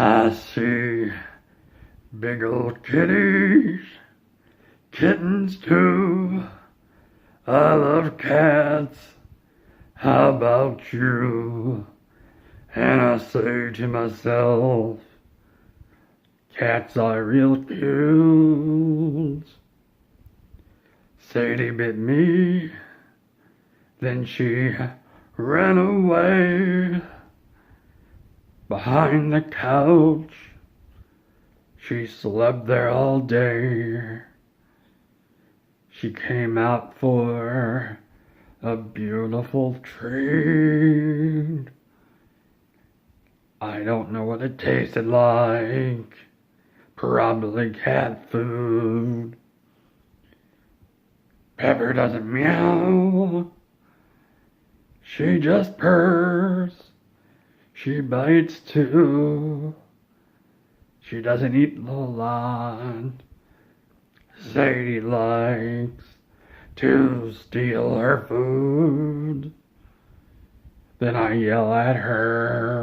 I see big old kitties, kittens too. I love cats, how about you? And I say to myself, cats are real cute. Sadie bit me, then she ran away. Behind the couch, she slept there all day. She came out for a beautiful treat. I don't know what it tasted like. Probably cat food. Pepper doesn't meow. She just purrs. She bites too. She doesn't eat a lot. Sadie likes to steal her food. Then I yell at her.